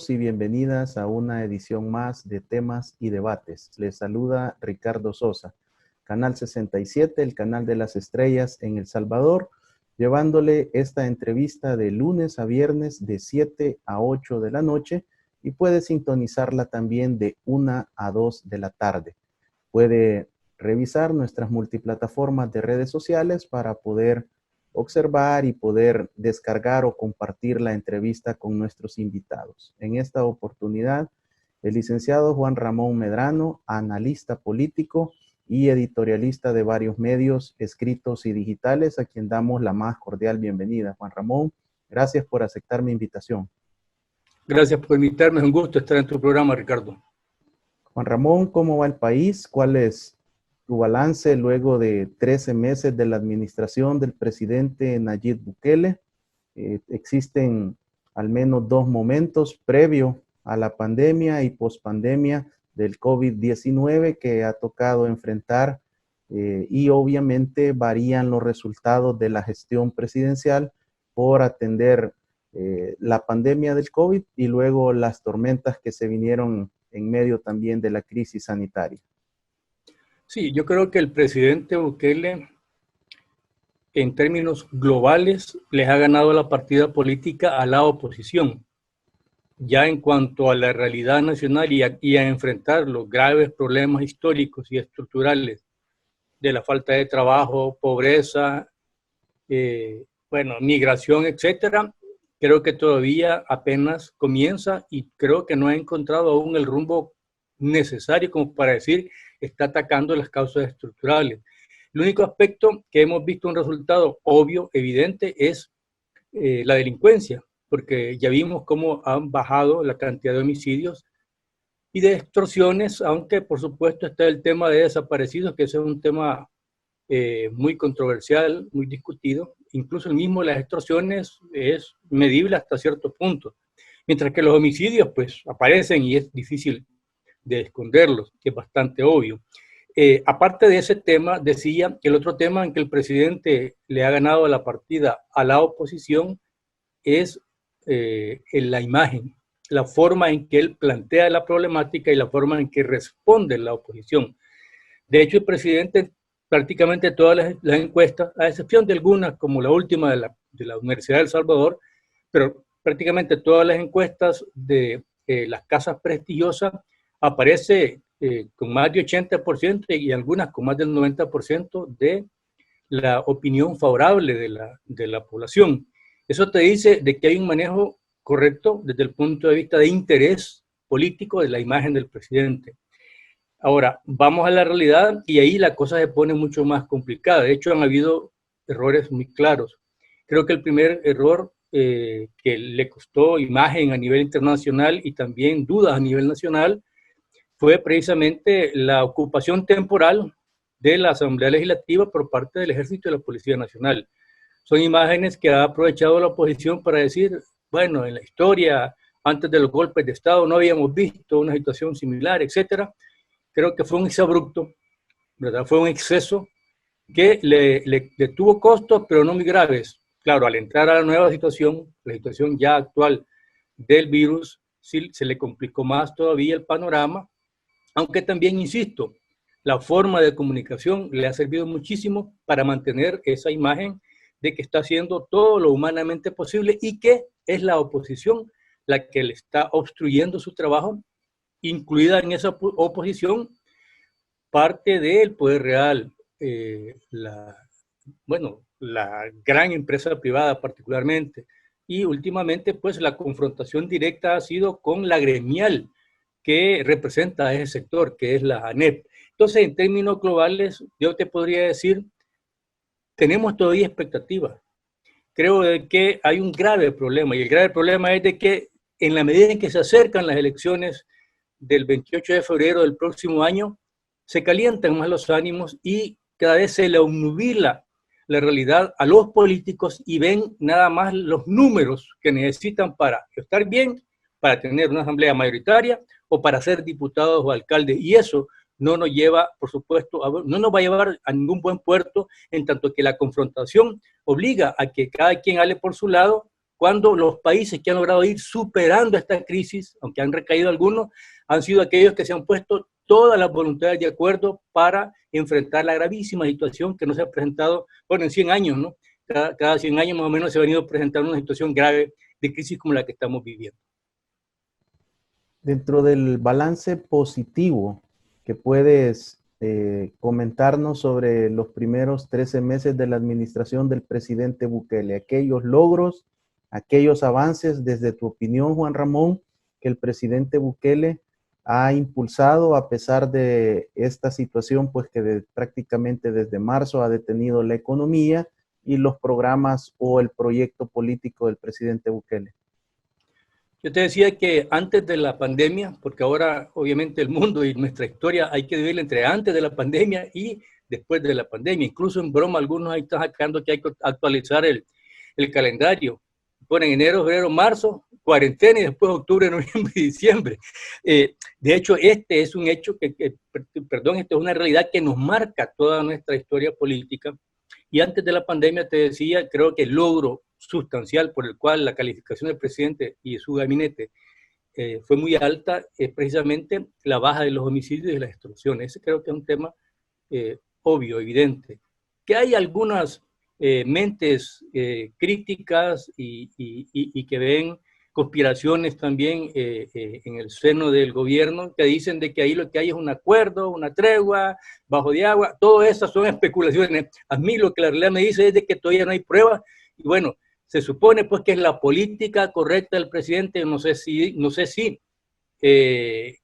Bienvenidos y bienvenidas a una edición más de Temas y Debates. Les saluda Ricardo Sosa, Canal 67, el canal de las estrellas en El Salvador, llevándole esta entrevista de lunes a viernes de 7 a 8 de la noche y puede sintonizarla también de 1 a 2 de la tarde. Puede revisar nuestras multiplataformas de redes sociales para poder observar y poder descargar o compartir la entrevista con nuestros invitados. En esta oportunidad, el licenciado Juan Ramón Medrano, analista político y editorialista de varios medios escritos y digitales, a quien damos la más cordial bienvenida. Juan Ramón, gracias por aceptar mi invitación. Gracias por invitarme, es un gusto estar en tu programa, Ricardo. Juan Ramón, ¿cómo va el país? ¿Cuál es tu balance luego de 13 meses de la administración del presidente Nayib Bukele? Existen al menos dos momentos previo a la pandemia y pospandemia del COVID-19 que ha tocado enfrentar y obviamente varían los resultados de la gestión presidencial por atender la pandemia del COVID y luego las tormentas que se vinieron en medio también de la crisis sanitaria. Sí, yo creo que el presidente Bukele, en términos globales, les ha ganado la partida política a la oposición. Ya en cuanto a la realidad nacional y a enfrentar los graves problemas históricos y estructurales de la falta de trabajo, pobreza, migración, etcétera, creo que todavía apenas comienza y creo que no ha encontrado aún el rumbo necesario como para decir está atacando las causas estructurales. El único aspecto que hemos visto un resultado obvio, evidente, es la delincuencia, porque ya vimos cómo han bajado la cantidad de homicidios y de extorsiones, aunque por supuesto está el tema de desaparecidos, que ese es un tema muy controversial, muy discutido. Incluso el mismo las extorsiones es medible hasta cierto punto, mientras que los homicidios pues aparecen y es difícil de esconderlos, que es bastante obvio. Aparte de ese tema, decía que el otro tema en que el presidente le ha ganado la partida a la oposición es en la imagen, la forma en que él plantea la problemática y la forma en que responde la oposición. De hecho, el presidente prácticamente todas las encuestas, a excepción de algunas como la última de la Universidad de El Salvador, pero prácticamente todas las encuestas de las casas prestigiosas aparece con más de 80% y algunas con más del 90% de la opinión favorable de la población. Eso te dice de que hay un manejo correcto desde el punto de vista de interés político de la imagen del presidente. Ahora, vamos a la realidad y ahí la cosa se pone mucho más complicada. De hecho, han habido errores muy claros. Creo que el primer error que le costó imagen a nivel internacional y también dudas a nivel nacional fue precisamente la ocupación temporal de la Asamblea Legislativa por parte del Ejército y la Policía Nacional. Son imágenes que ha aprovechado la oposición para decir, bueno, en la historia, antes de los golpes de Estado, no habíamos visto una situación similar, etcétera. Creo que fue un exabrupto, ¿verdad? Fue un exceso que le tuvo costos, pero no muy graves. Claro, al entrar a la nueva situación, la situación ya actual del virus, sí, se le complicó más todavía el panorama, aunque también, insisto, la forma de comunicación le ha servido muchísimo para mantener esa imagen de que está haciendo todo lo humanamente posible y que es la oposición la que le está obstruyendo su trabajo, incluida en esa oposición parte del poder real, la gran empresa privada particularmente, y últimamente pues la confrontación directa ha sido con la gremial que representa a ese sector, que es la ANEP. Entonces, en términos globales, yo te podría decir, tenemos todavía expectativas. Creo que hay un grave problema, y el grave problema es de que en la medida en que se acercan las elecciones del 28 de febrero del próximo año, se calientan más los ánimos y cada vez se le obnubila la realidad a los políticos y ven nada más los números que necesitan para estar bien, para tener una asamblea mayoritaria o para ser diputados o alcaldes. Y eso no nos lleva, por supuesto, no nos va a llevar a ningún buen puerto, en tanto que la confrontación obliga a que cada quien hable por su lado, cuando los países que han logrado ir superando esta crisis, aunque han recaído algunos, han sido aquellos que se han puesto todas las voluntades de acuerdo para enfrentar la gravísima situación que no se ha presentado, bueno, en 100 años, ¿no? Cada 100 años más o menos se ha venido presentando una situación grave de crisis como la que estamos viviendo. Dentro del balance positivo que puedes comentarnos sobre los primeros 13 meses de la administración del presidente Bukele, aquellos logros, aquellos avances, desde tu opinión, Juan Ramón, que el presidente Bukele ha impulsado a pesar de esta situación, pues que prácticamente desde marzo ha detenido la economía y los programas o el proyecto político del presidente Bukele. Yo te decía que antes de la pandemia, porque ahora obviamente el mundo y nuestra historia hay que dividirla entre antes de la pandemia y después de la pandemia. Incluso en broma algunos ahí están sacando que hay que actualizar el calendario. Ponen enero, febrero, marzo, cuarentena y después octubre, noviembre y diciembre. De hecho, este es un hecho esto es una realidad que nos marca toda nuestra historia política. Y antes de la pandemia, te decía, creo que el logro sustancial por el cual la calificación del presidente y de su gabinete fue muy alta es precisamente la baja de los homicidios y las extorsiones. Ese creo que es un tema obvio, evidente. Que hay algunas mentes críticas y que ven conspiraciones también en el seno del gobierno que dicen de que ahí lo que hay es un acuerdo, una tregua, bajo de agua. Todas esas son especulaciones. A mí lo que la realidad me dice es de que todavía no hay pruebas y bueno, se supone pues que es la política correcta del presidente, no sé si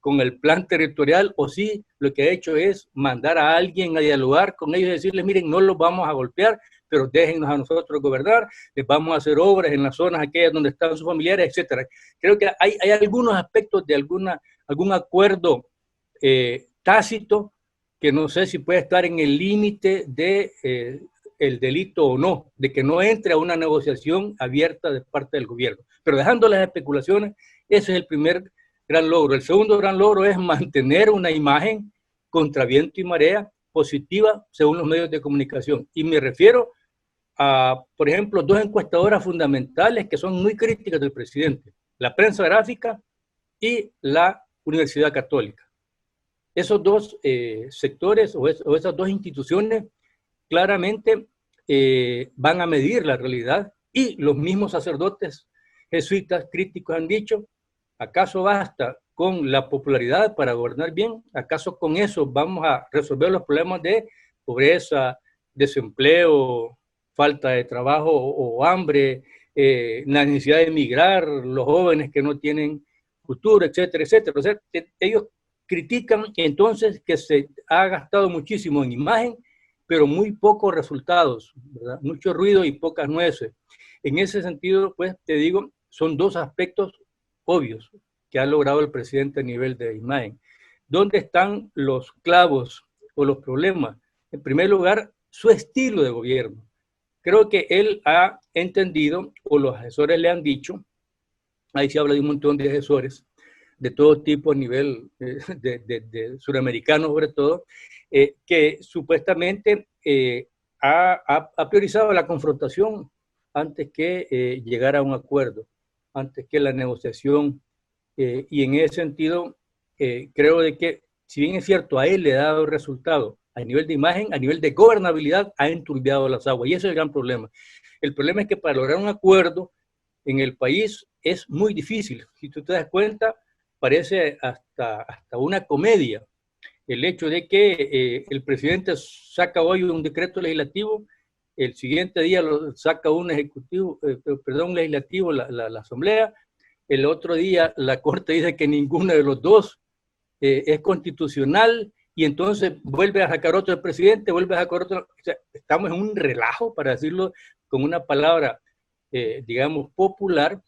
con el plan territorial o si lo que ha hecho es mandar a alguien a dialogar con ellos y decirles, miren, no los vamos a golpear, pero déjennos a nosotros gobernar, les vamos a hacer obras en las zonas aquellas donde están sus familiares, etcétera. Creo que hay algunos aspectos de algún acuerdo tácito que no sé si puede estar en el límite de el delito o no, de que no entre a una negociación abierta de parte del gobierno. Pero dejando las especulaciones, ese es el primer gran logro. El segundo gran logro es mantener una imagen contra viento y marea positiva según los medios de comunicación. Y me refiero a, por ejemplo, dos encuestadoras fundamentales que son muy críticas del presidente, la Prensa Gráfica y la Universidad Católica. Esos dos sectores o esas dos instituciones claramente van a medir la realidad y los mismos sacerdotes jesuitas críticos han dicho, ¿acaso basta con la popularidad para gobernar bien? ¿Acaso con eso vamos a resolver los problemas de pobreza, desempleo, falta de trabajo o hambre, la necesidad de emigrar, los jóvenes que no tienen futuro, etcétera, etcétera? O sea, ellos critican entonces que se ha gastado muchísimo en imagen, pero muy pocos resultados, ¿verdad? Mucho ruido y pocas nueces. En ese sentido, pues te digo, son dos aspectos obvios que ha logrado el presidente a nivel de imagen. ¿Dónde están los clavos o los problemas? En primer lugar, su estilo de gobierno. Creo que él ha entendido, o los asesores le han dicho, ahí se habla de un montón de asesores, de todo tipo a nivel de suramericano sobre todo, que supuestamente ha priorizado la confrontación antes que llegar a un acuerdo, antes que la negociación, y en ese sentido creo de que, si bien es cierto, a él le ha dado resultado a nivel de imagen, a nivel de gobernabilidad ha enturbiado las aguas, y ese es el gran problema. El problema es que para lograr un acuerdo en el país es muy difícil. Si tú te das cuenta, parece hasta una comedia el hecho de que el presidente saca hoy un decreto legislativo, el siguiente día lo saca un legislativo, la asamblea, el otro día la corte dice que ninguno de los dos es constitucional y entonces vuelve a sacar otro el presidente, vuelve a sacar otro. O sea, estamos en un relajo, para decirlo con una palabra, digamos, popular,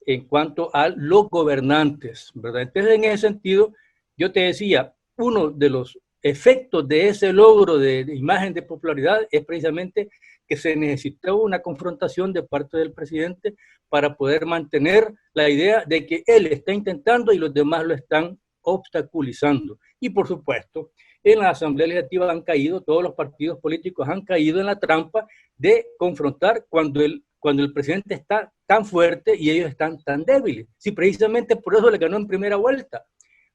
en cuanto a los gobernantes, ¿verdad? Entonces, en ese sentido, yo te decía, uno de los efectos de ese logro de imagen de popularidad es precisamente que se necesitó una confrontación de parte del presidente para poder mantener la idea de que él está intentando y los demás lo están obstaculizando. Y por supuesto, en la Asamblea Legislativa han caído, todos los partidos políticos han caído en la trampa de confrontar cuando el presidente está tan fuerte y ellos están tan débiles. Sí, precisamente por eso le ganó en primera vuelta,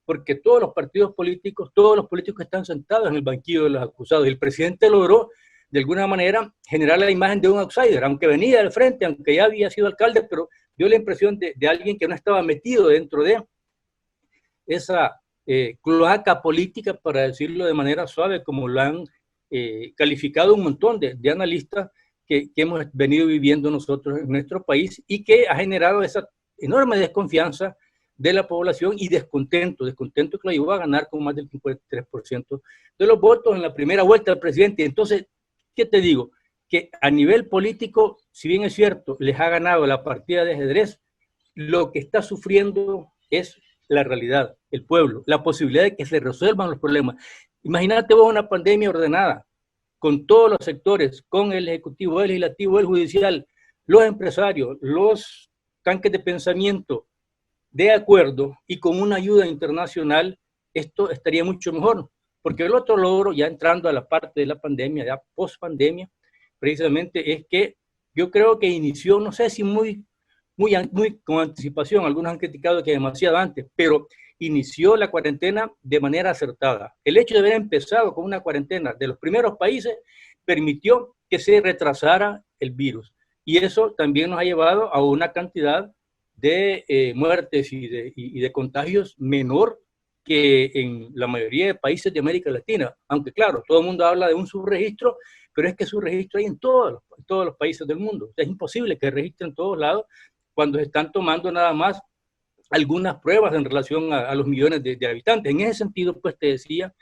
porque todos los partidos políticos, todos los políticos están sentados en el banquillo de los acusados, y el presidente logró, de alguna manera, generar la imagen de un outsider, aunque venía del frente, aunque ya había sido alcalde, pero dio la impresión de alguien que no estaba metido dentro de esa cloaca política, para decirlo de manera suave, como lo han calificado un montón de analistas que hemos venido viviendo nosotros en nuestro país, y que ha generado esa enorme desconfianza de la población y descontento que lo llevó a ganar con más del 53% de los votos en la primera vuelta del presidente. Entonces, ¿qué te digo? Que a nivel político, si bien es cierto, les ha ganado la partida de ajedrez, lo que está sufriendo es la realidad, el pueblo, la posibilidad de que se resuelvan los problemas. Imagínate vos una pandemia ordenada, con todos los sectores, con el ejecutivo, el legislativo, el judicial, los empresarios, los tanques de pensamiento, de acuerdo, y con una ayuda internacional, esto estaría mucho mejor. Porque el otro logro, ya entrando a la parte de la pandemia, ya post pandemia, precisamente es que yo creo que inició, no sé si muy con anticipación, algunos han criticado que demasiado antes, pero inició la cuarentena de manera acertada. El hecho de haber empezado con una cuarentena de los primeros países permitió que se retrasara el virus, y eso también nos ha llevado a una cantidad de muertes y de contagios menor que en la mayoría de países de América Latina, aunque claro, todo el mundo habla de un subregistro, pero es que subregistro hay en todos los países del mundo. O sea, es imposible que registren en todos lados cuando se están tomando nada más algunas pruebas en relación a los millones de habitantes. En ese sentido, pues te decía,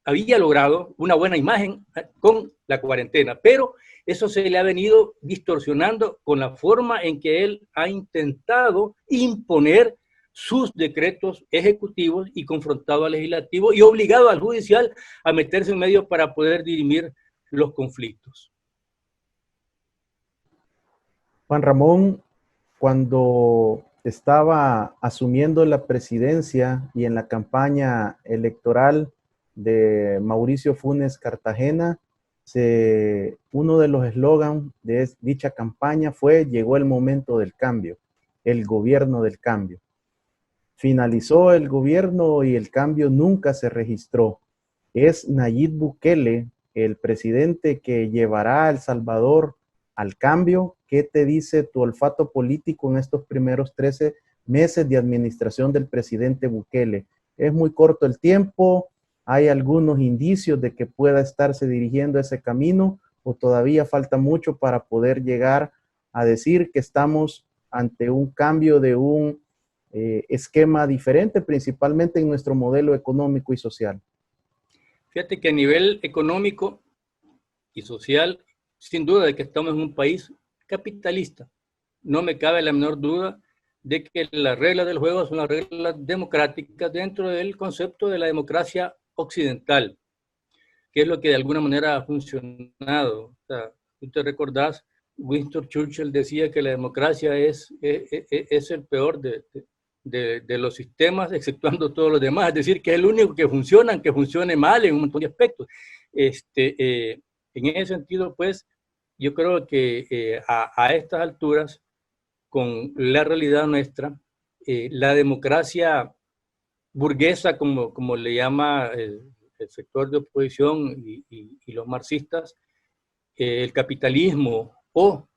había logrado una buena imagen con la cuarentena, pero eso se le ha venido distorsionando con la forma en que él ha intentado imponer sus decretos ejecutivos y confrontado al legislativo y obligado al judicial a meterse en medio para poder dirimir los conflictos. Juan Ramón, cuando estaba asumiendo la presidencia y en la campaña electoral de Mauricio Funes Cartagena, uno de los eslogans de dicha campaña fue: llegó el momento del cambio, el gobierno del cambio. Finalizó el gobierno y el cambio nunca se registró. ¿Es Nayib Bukele el presidente que llevará a El Salvador al cambio? ¿Qué te dice tu olfato político en estos primeros 13 meses de administración del presidente Bukele? ¿Es muy corto el tiempo? ¿Hay algunos indicios de que pueda estarse dirigiendo ese camino, o todavía falta mucho para poder llegar a decir que estamos ante un cambio de un esquema diferente, principalmente en nuestro modelo económico y social? Fíjate que a nivel económico y social, sin duda de que estamos en un país capitalista. No me cabe la menor duda de que las reglas del juego son las reglas democráticas dentro del concepto de la democracia occidental, que es lo que de alguna manera ha funcionado. O sea, tú te recordás, Winston Churchill decía que la democracia es el peor de los sistemas, exceptuando todos los demás, es decir, que es el único que funciona, aunque funcione mal en un montón de aspectos. En ese sentido, pues, yo creo que a estas alturas, con la realidad nuestra, la democracia burguesa, como le llama el sector de oposición y los marxistas, el capitalismo o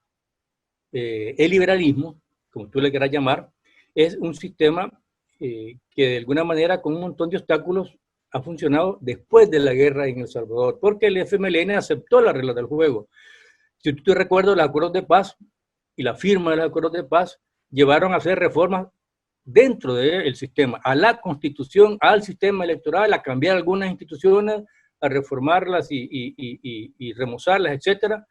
el liberalismo, como tú le quieras llamar, es un sistema que de alguna manera, con un montón de obstáculos, ha funcionado después de la guerra en El Salvador, porque el FMLN aceptó las reglas del juego. Si tú te recuerdas, los acuerdos de paz y la firma de los acuerdos de paz llevaron a hacer reformas dentro del sistema, a la constitución, al sistema electoral, a cambiar algunas instituciones, a reformarlas y remozarlas, etcétera,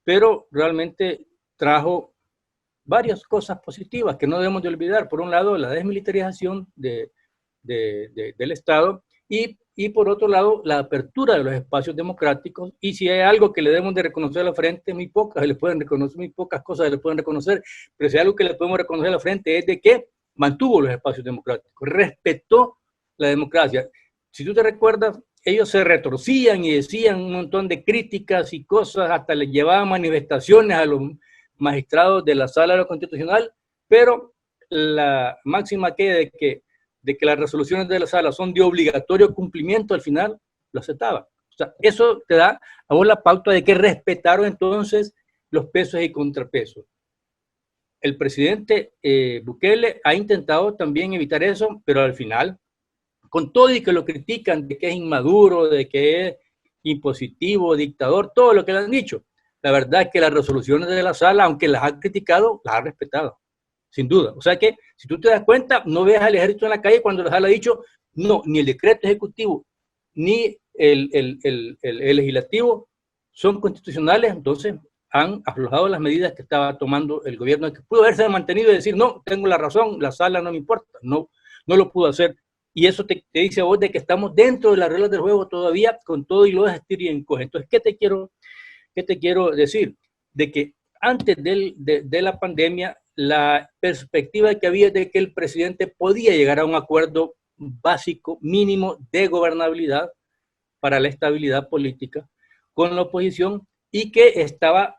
pero realmente trajo varias cosas positivas que no debemos de olvidar. Por un lado, la desmilitarización del Estado, y por otro lado, la apertura de los espacios democráticos. Y si hay algo que le debemos de reconocer a la frente, muy pocas cosas se le pueden reconocer, pero si hay algo que le podemos reconocer a la frente es de que mantuvo los espacios democráticos, respetó la democracia. Si tú te recuerdas, ellos se retorcían y decían un montón de críticas y cosas, hasta les llevaban manifestaciones a los magistrados de la Sala de lo Constitucional, pero la máxima de que las resoluciones de la Sala son de obligatorio cumplimiento, al final lo aceptaba. O sea, eso te da a vos la pauta de que respetaron entonces los pesos y contrapesos. El presidente Bukele ha intentado también evitar eso, pero al final, con todo y que lo critican de que es inmaduro, de que es impositivo, dictador, todo lo que le han dicho, la verdad es que las resoluciones de la Sala, aunque las ha criticado, las ha respetado, sin duda. O sea que, si tú te das cuenta, no ves al ejército en la calle cuando la Sala ha dicho, no, ni el decreto ejecutivo, ni el legislativo son constitucionales, entonces han aflojado las medidas que estaba tomando el gobierno, que pudo haberse mantenido y decir, no, tengo la razón, la Sala no me importa, no lo pudo hacer. Y eso te dice a vos de que estamos dentro de las reglas del juego todavía, con todo y lo de estir y encoge. Entonces, ¿qué te quiero decir? De que antes de la pandemia, la perspectiva que había de que el presidente podía llegar a un acuerdo básico, mínimo de gobernabilidad para la estabilidad política con la oposición, y que estaba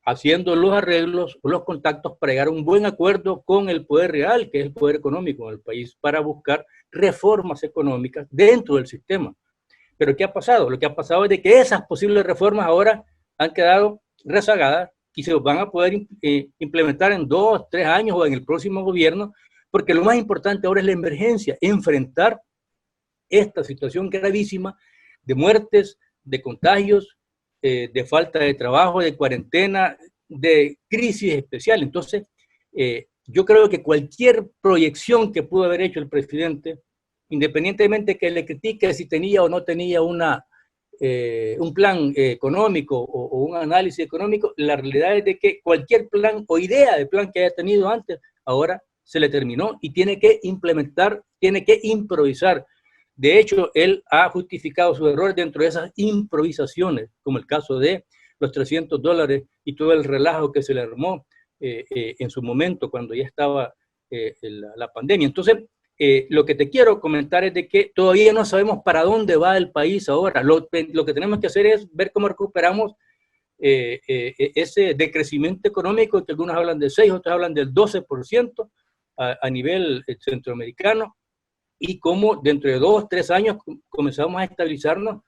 haciendo los arreglos, los contactos para llegar a un buen acuerdo con el poder real, que es el poder económico del país, para buscar reformas económicas dentro del sistema. Pero ¿qué ha pasado? Lo que ha pasado es de que esas posibles reformas ahora han quedado rezagadas y se van a poder implementar en 2, 3 años o en el próximo gobierno, porque lo más importante ahora es la emergencia, enfrentar esta situación gravísima de muertes, de contagios, de falta de trabajo, de cuarentena, de crisis especial. Entonces, yo creo que cualquier proyección que pudo haber hecho el presidente, independientemente que le critique si tenía o no tenía un plan económico o un análisis económico, la realidad es de que cualquier plan o idea de plan que haya tenido antes, ahora se le terminó y tiene que implementar, tiene que improvisar. De hecho, él ha justificado sus errores dentro de esas improvisaciones, como el caso de los $300 y todo el relajo que se le armó en su momento cuando ya estaba la pandemia. Entonces, lo que te quiero comentar es de que todavía no sabemos para dónde va el país ahora. Lo que tenemos que hacer es ver cómo recuperamos ese decrecimiento económico, que algunos hablan de 6, otros hablan del 12% a nivel centroamericano, y cómo dentro de 2, 3 años comenzamos a estabilizarnos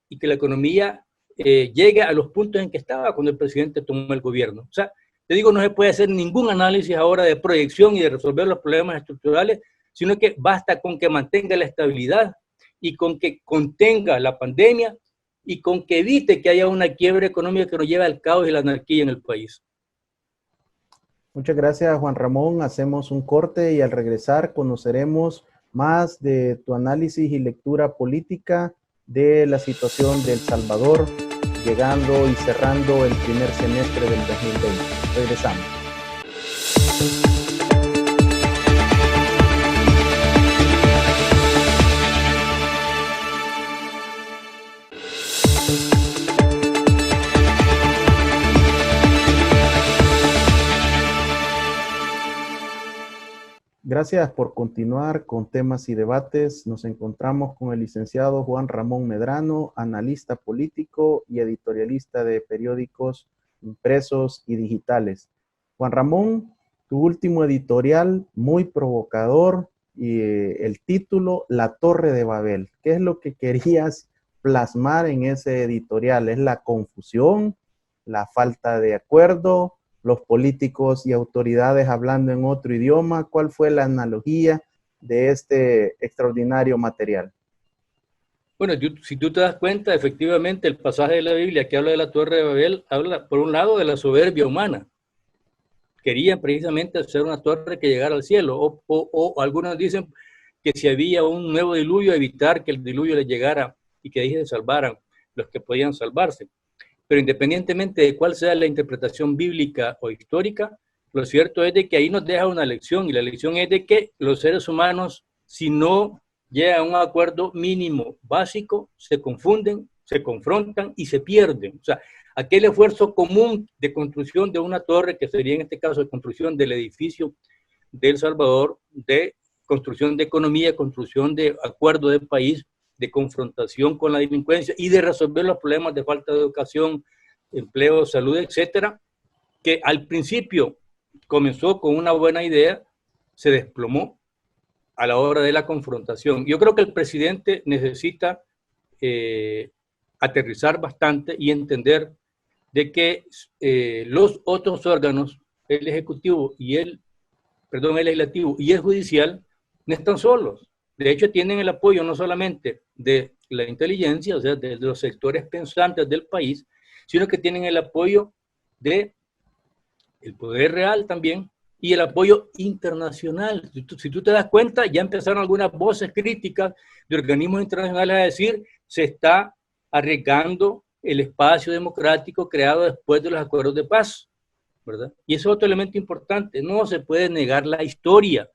y que la economía llegue a los puntos en que estaba cuando el presidente tomó el gobierno. O sea, te digo, no se puede hacer ningún análisis ahora de proyección y de resolver los problemas estructurales, sino que basta con que mantenga la estabilidad y con que contenga la pandemia y con que evite que haya una quiebra económica que nos lleve al caos y la anarquía en el país. Muchas gracias, Juan Ramón. Hacemos un corte y al regresar conoceremos más de tu análisis y lectura política de la situación de El Salvador, llegando y cerrando el primer semestre del 2020. Regresamos. Gracias por continuar con temas y debates. Nos encontramos con el licenciado Juan Ramón Medrano, analista político y editorialista de periódicos impresos y digitales. Juan Ramón, tu último editorial muy provocador y el título La Torre de Babel. ¿Qué es lo que querías plasmar en ese editorial? ¿Es la confusión, la falta de acuerdo, los políticos y autoridades hablando en otro idioma? ¿Cuál fue la analogía de este extraordinario material? Bueno, si tú te das cuenta, efectivamente, el pasaje de la Biblia que habla de la Torre de Babel habla, por un lado, de la soberbia humana. Querían precisamente hacer una torre que llegara al cielo, o algunos dicen que si había un nuevo diluvio, evitar que el diluvio les llegara y que ahí se salvaran los que podían salvarse. Pero independientemente de cuál sea la interpretación bíblica o histórica, lo cierto es de que ahí nos deja una lección, y la lección es de que los seres humanos, si no llegan a un acuerdo mínimo básico, se confunden, se confrontan y se pierden. O sea, aquel esfuerzo común de construcción de una torre, que sería en este caso de construcción del edificio de El Salvador, de construcción de economía, construcción de acuerdo de país, de confrontación con la delincuencia y de resolver los problemas de falta de educación, empleo, salud, etcétera, que al principio comenzó con una buena idea, se desplomó a la hora de la confrontación. Yo creo que el presidente necesita aterrizar bastante y entender de que los otros órganos, el ejecutivo y el legislativo y el judicial, no están solos. De hecho, tienen el apoyo no solamente de la inteligencia, o sea, de los sectores pensantes del país, sino que tienen el apoyo del poder real también y el apoyo internacional. Si tú te das cuenta, ya empezaron algunas voces críticas de organismos internacionales a decir se está arriesgando el espacio democrático creado después de los acuerdos de paz, ¿verdad? Y eso es otro elemento importante. No se puede negar la historia.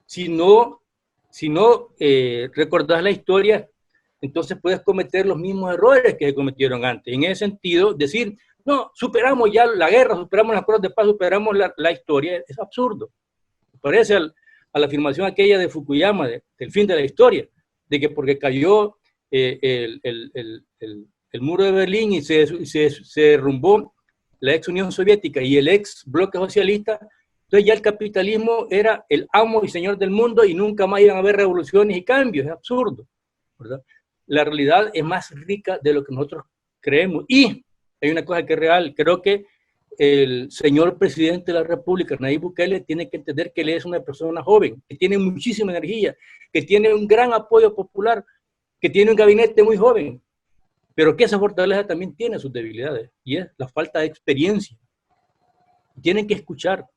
Si no recordás la historia, entonces puedes cometer los mismos errores que se cometieron antes. En ese sentido, decir, no, superamos ya la guerra, superamos los acuerdos de paz, superamos la historia, es absurdo. Parece a la afirmación aquella de Fukuyama, del fin de la historia, de que porque cayó el muro de Berlín y se derrumbó la ex Unión Soviética y el ex bloque socialista, entonces ya el capitalismo era el amo y señor del mundo y nunca más iban a haber revoluciones y cambios. Es absurdo, ¿verdad? La realidad es más rica de lo que nosotros creemos. Y hay una cosa que es real. Creo que el señor presidente de la República, Nayib Bukele, tiene que entender que él es una persona joven, que tiene muchísima energía, que tiene un gran apoyo popular, que tiene un gabinete muy joven, pero que esa fortaleza también tiene sus debilidades, y es la falta de experiencia. Tienen que escuchar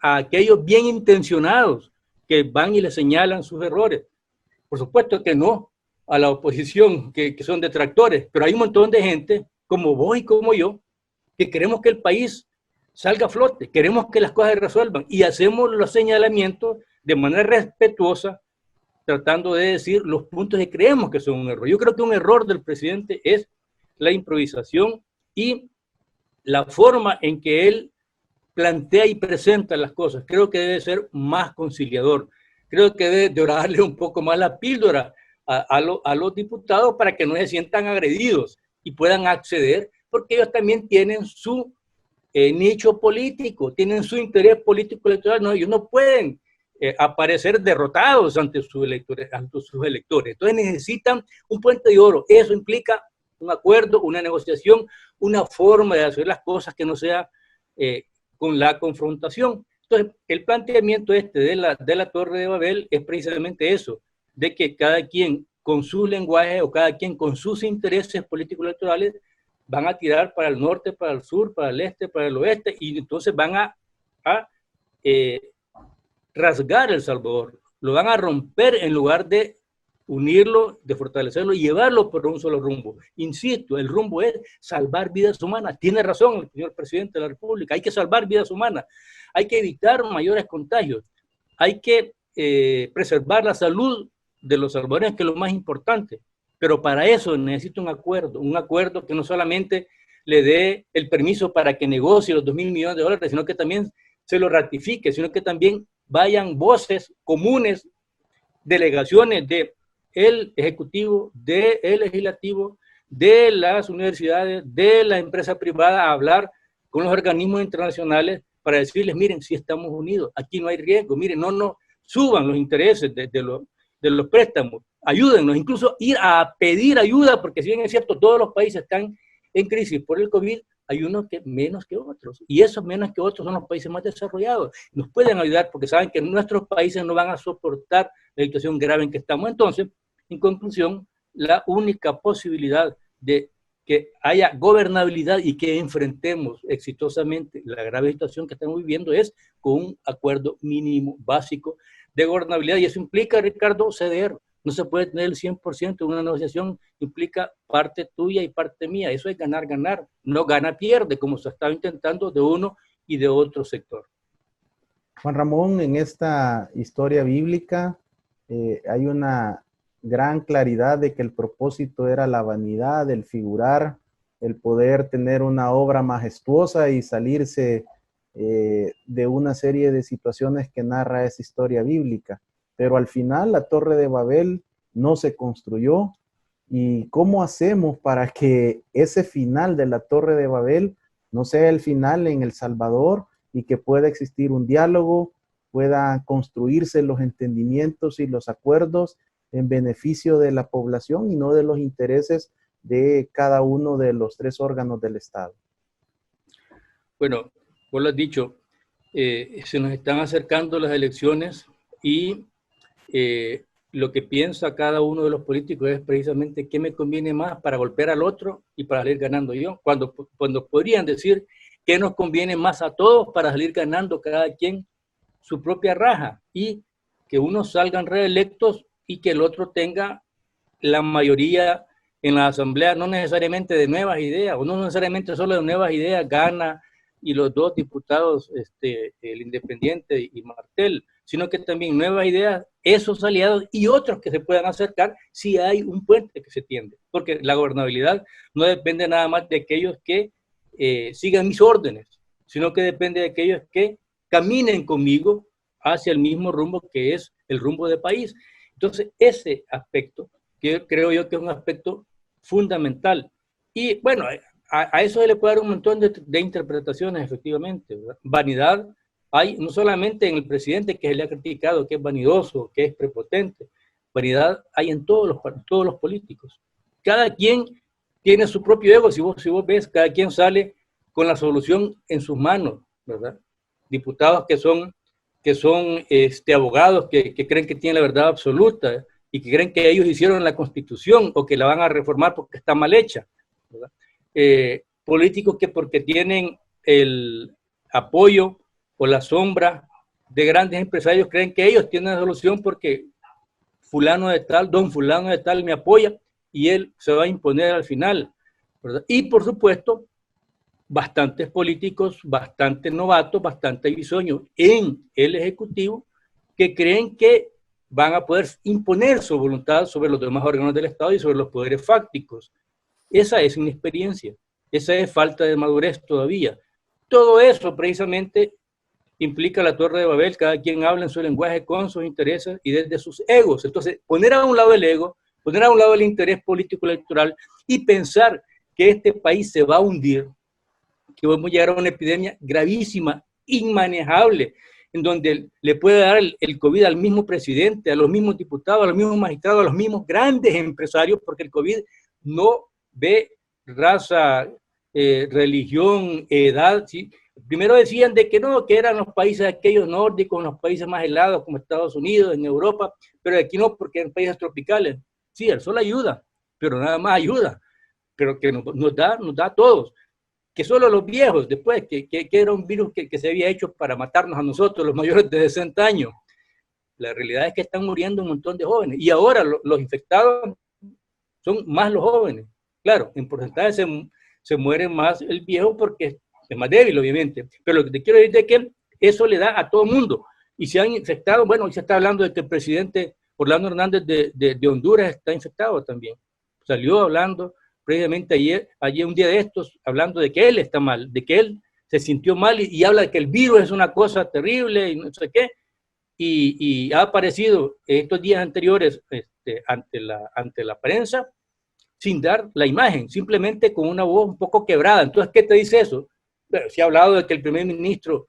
a aquellos bien intencionados que van y le señalan sus errores. Por supuesto que no a la oposición, que son detractores, pero hay un montón de gente, como vos y como yo, que queremos que el país salga a flote, queremos que las cosas se resuelvan, y hacemos los señalamientos de manera respetuosa, tratando de decir los puntos que creemos que son un error. Yo creo que un error del presidente es la improvisación y la forma en que él plantea y presenta las cosas. Creo que debe ser más conciliador. Creo que debe dorarle un poco más la píldora a los diputados para que no se sientan agredidos y puedan acceder, porque ellos también tienen su nicho político, tienen su interés político electoral. No, ellos no pueden aparecer derrotados ante sus electores. Entonces necesitan un puente de oro. Eso implica un acuerdo, una negociación, una forma de hacer las cosas que no sea con la confrontación. Entonces, el planteamiento de la Torre de Babel es precisamente eso, de que cada quien con su lenguaje o cada quien con sus intereses políticos electorales van a tirar para el norte, para el sur, para el este, para el oeste, y entonces van a rasgar El Salvador, lo van a romper en lugar de unirlo, de fortalecerlo y llevarlo por un solo rumbo. Insisto, el rumbo es salvar vidas humanas. Tiene razón el señor presidente de la República, hay que salvar vidas humanas, hay que evitar mayores contagios, hay que preservar la salud de los salvadoreños, que es lo más importante, pero para eso necesita un acuerdo que no solamente le dé el permiso para que negocie los $2,000 millones, sino que también se lo ratifique, sino que también vayan voces comunes, delegaciones de el Ejecutivo, del Legislativo, de las universidades, de la empresa privada a hablar con los organismos internacionales para decirles, miren, si estamos unidos, aquí no hay riesgo, miren, no suban los intereses de los préstamos, ayúdennos, incluso ir a pedir ayuda, porque si bien es cierto, todos los países están en crisis por el COVID, hay unos que menos que otros, y esos menos que otros son los países más desarrollados. Nos pueden ayudar porque saben que nuestros países no van a soportar la situación grave en que estamos. Entonces, en conclusión, la única posibilidad de que haya gobernabilidad y que enfrentemos exitosamente la grave situación que estamos viviendo es con un acuerdo mínimo básico de gobernabilidad, y eso implica, Ricardo, ceder. No se puede tener el 100% de una negociación, implica parte tuya y parte mía. Eso es ganar, no gana-pierde, como se estaba intentando de uno y de otro sector. Juan Ramón, en esta historia bíblica hay una gran claridad de que el propósito era la vanidad, el figurar, el poder tener una obra majestuosa y salirse de una serie de situaciones que narra esa historia bíblica. Pero al final la Torre de Babel no se construyó. ¿Y cómo hacemos para que ese final de la Torre de Babel no sea el final en El Salvador y que pueda existir un diálogo, puedan construirse los entendimientos y los acuerdos en beneficio de la población y no de los intereses de cada uno de los tres órganos del Estado. Bueno, vos lo has dicho, se nos están acercando las elecciones y lo que piensa cada uno de los políticos es precisamente qué me conviene más para golpear al otro y para salir ganando yo, cuando podrían decir qué nos conviene más a todos para salir ganando cada quien su propia raja y que unos salgan reelectos y que el otro tenga la mayoría en la asamblea, no necesariamente de nuevas ideas, o no necesariamente solo de nuevas ideas, Gana y los dos diputados, el Independiente y Martel, sino que también nuevas ideas, esos aliados y otros que se puedan acercar si hay un puente que se tiende, porque la gobernabilidad no depende nada más de aquellos que sigan mis órdenes, sino que depende de aquellos que caminen conmigo hacia el mismo rumbo que es el rumbo del país. Entonces, ese aspecto, que creo yo que es un aspecto fundamental. Y bueno, a eso se le puede dar un montón de interpretaciones, efectivamente, ¿verdad? Vanidad hay no solamente en el presidente, que se le ha criticado, que es vanidoso, que es prepotente, vanidad hay en todos los políticos. Cada quien tiene su propio ego, si vos ves, cada quien sale con la solución en sus manos, ¿verdad? Diputados que son abogados que creen que tienen la verdad absoluta y que creen que ellos hicieron la Constitución o que la van a reformar porque está mal hecha, ¿verdad? Políticos que porque tienen el apoyo o la sombra de grandes empresarios creen que ellos tienen la solución porque fulano de tal, don fulano de tal me apoya y él se va a imponer al final, ¿verdad? Y por supuesto, bastantes políticos, bastante novatos, bastante bisoños en el Ejecutivo que creen que van a poder imponer su voluntad sobre los demás órganos del Estado y sobre los poderes fácticos. Esa es inexperiencia, esa es falta de madurez todavía. Todo eso precisamente implica la Torre de Babel, cada quien habla en su lenguaje con sus intereses y desde sus egos. Entonces, poner a un lado el ego, poner a un lado el interés político electoral y pensar que este país se va a hundir, que vamos a llegar a una epidemia gravísima, inmanejable, en donde le puede dar el COVID al mismo presidente, a los mismos diputados, a los mismos magistrados, a los mismos grandes empresarios, porque el COVID no ve raza, religión, edad, ¿sí? Primero decían de que no, que eran los países aquellos nórdicos, los países más helados como Estados Unidos, en Europa, pero aquí no, porque eran países tropicales. Sí, el sol ayuda, pero nada más ayuda, pero que nos da a todos. Que solo los viejos, después, que era un virus que se había hecho para matarnos a nosotros, los mayores de 60 años. La realidad es que están muriendo un montón de jóvenes, y ahora los infectados son más los jóvenes. Claro, en porcentaje se muere más el viejo porque es más débil, obviamente, pero lo que te quiero decir es que eso le da a todo el mundo, y se han infectado, bueno, hoy se está hablando de que el presidente Orlando Hernández de Honduras está infectado también, salió hablando previamente ayer un día de estos, hablando de que él está mal, de que él se sintió mal y habla de que el virus es una cosa terrible y no sé qué, y ha aparecido estos días anteriores ante la prensa sin dar la imagen, simplemente con una voz un poco quebrada. Entonces, ¿qué te dice eso? Bueno, se ha hablado de que el primer ministro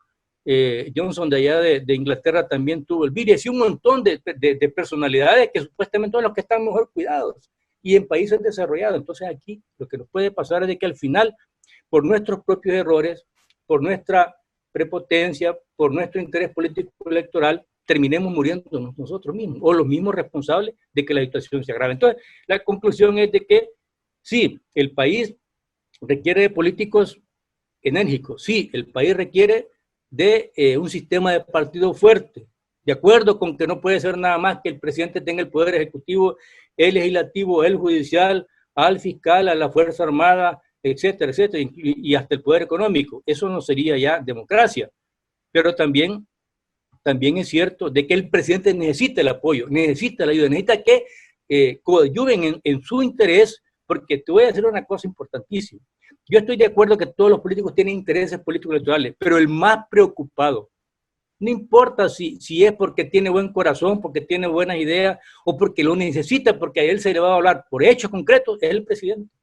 Johnson de allá de Inglaterra también tuvo el virus, y un montón de personalidades que supuestamente son los que están mejor cuidados y en países desarrollados. Entonces aquí lo que nos puede pasar es de que al final, por nuestros propios errores, por nuestra prepotencia, por nuestro interés político electoral, terminemos muriéndonos nosotros mismos o los mismos responsables de que la situación se agrave. Entonces, la conclusión es de que sí, el país requiere de políticos enérgicos, sí, el país requiere de un sistema de partido fuerte, de acuerdo con que no puede ser nada más que el presidente tenga el poder ejecutivo, el legislativo, el judicial, al fiscal, a la Fuerza Armada, etcétera, etcétera, y hasta el poder económico. Eso no sería ya democracia. Pero también es cierto de que el presidente necesita el apoyo, necesita la ayuda, necesita que coadyuven en su interés, porque te voy a decir una cosa importantísima. Yo estoy de acuerdo que todos los políticos tienen intereses políticos electorales, pero el más preocupado, no importa si es porque tiene buen corazón, porque tiene buenas ideas o porque lo necesita, porque a él se le va a hablar por hechos concretos, es el presidente.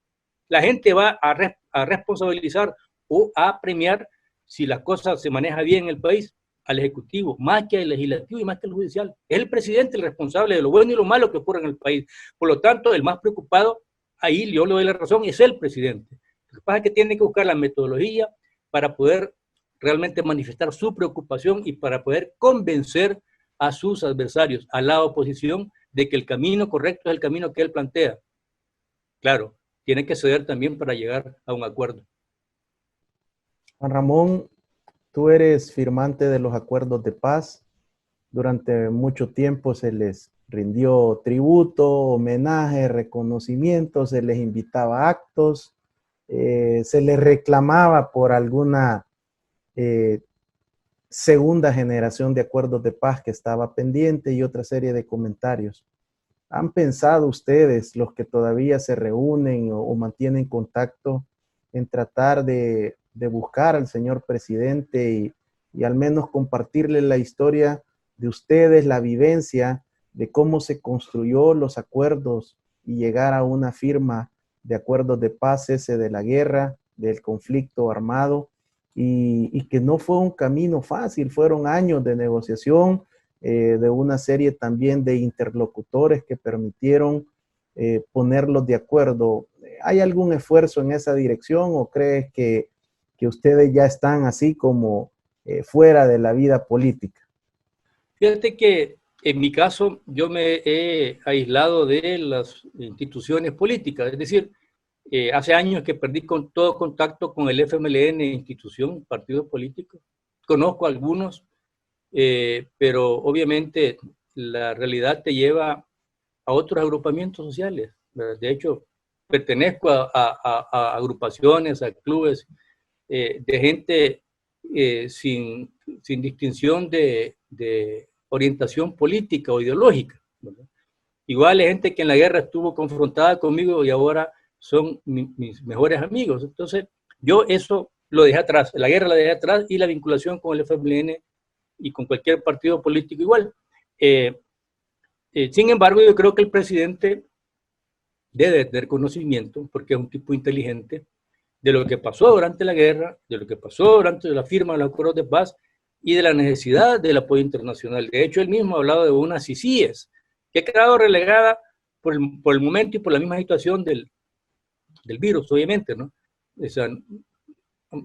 La gente va a responsabilizar o a premiar, si la cosa se maneja bien en el país, al Ejecutivo, más que al Legislativo y más que al Judicial. Es el presidente el responsable de lo bueno y lo malo que ocurre en el país. Por lo tanto, el más preocupado, ahí yo le doy la razón, es el presidente. Lo que pasa es que tiene que buscar la metodología para poder realmente manifestar su preocupación y para poder convencer a sus adversarios, a la oposición, de que el camino correcto es el camino que él plantea. Claro, tiene que ceder también para llegar a un acuerdo. Juan Ramón, tú eres firmante de los acuerdos de paz. Durante mucho tiempo se les rindió tributo, homenaje, reconocimiento, se les invitaba a actos, se les reclamaba por alguna segunda generación de acuerdos de paz que estaba pendiente y otra serie de comentarios. ¿Han pensado ustedes, los que todavía se reúnen o mantienen contacto, en tratar de buscar al señor presidente y al menos compartirle la historia de ustedes, la vivencia de cómo se construyó los acuerdos y llegar a una firma de acuerdos de paz, cese de la guerra, del conflicto armado, y que no fue un camino fácil, fueron años de negociación, de una serie también de interlocutores que permitieron ponerlos de acuerdo? ¿Hay algún esfuerzo en esa dirección o crees que ustedes ya están así como fuera de la vida política? Fíjate que en mi caso yo me he aislado de las instituciones políticas, es decir, hace años que perdí todo contacto con el FMLN, institución, partido político. Conozco algunos, pero obviamente la realidad te lleva a otros agrupamientos sociales, ¿verdad? De hecho, pertenezco a agrupaciones, a clubes de gente sin distinción de orientación política o ideológica, ¿verdad? Igual hay gente que en la guerra estuvo confrontada conmigo y ahora son mis mejores amigos. Entonces, yo eso lo dejé atrás, la guerra la dejé atrás y la vinculación con el FMLN y con cualquier partido político igual. Sin embargo, yo creo que el presidente debe tener conocimiento, porque es un tipo inteligente, de lo que pasó durante la guerra, de lo que pasó durante la firma de los acuerdos de paz y de la necesidad del apoyo internacional. De hecho, él mismo ha hablado de una CICIES, que ha quedado relegada por el momento y por la misma situación del virus, obviamente, ¿no? O sea,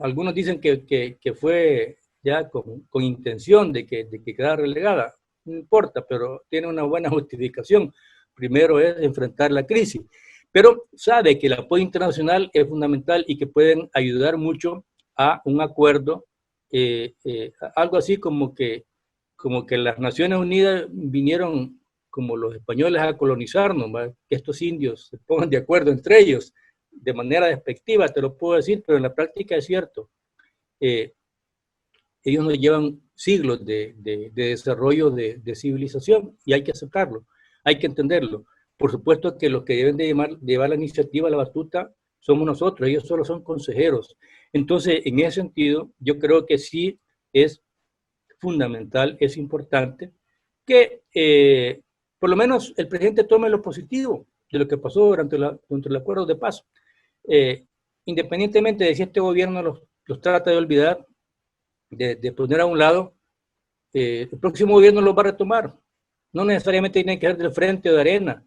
algunos dicen que fue ya con intención de que quedara relegada. No importa, pero tiene una buena justificación. Primero es enfrentar la crisis. Pero sabe que el apoyo internacional es fundamental y que pueden ayudar mucho a un acuerdo, algo así como que las Naciones Unidas vinieron como los españoles a colonizarnos, ¿verdad? Que estos indios se pongan de acuerdo entre ellos, de manera despectiva, te lo puedo decir, pero en la práctica es cierto. Ellos nos llevan siglos de desarrollo de civilización y hay que aceptarlo, hay que entenderlo. Por supuesto que los que deben de llevar la iniciativa, la batuta, somos nosotros, ellos solo son consejeros. Entonces, en ese sentido, yo creo que sí es fundamental, es importante que por lo menos el presidente tome lo positivo de lo que pasó durante el acuerdo de paz. Independientemente de si este gobierno los trata de olvidar, de poner a un lado, el próximo gobierno los va a retomar. No necesariamente tienen que ser del Frente o de Arena,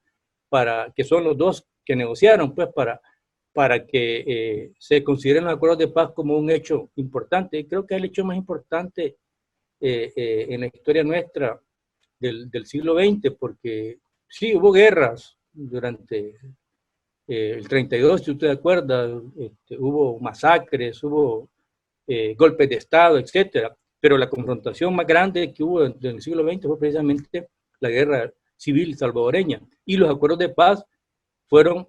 que son los dos que negociaron, pues para que se consideren los acuerdos de paz como un hecho importante. Y creo que es el hecho más importante en la historia nuestra del siglo XX, porque sí, hubo guerras durante el 32, si usted acuerda, hubo masacres, hubo golpes de Estado, etcétera, pero la confrontación más grande que hubo en el siglo XX fue precisamente la guerra civil salvadoreña, y los acuerdos de paz fueron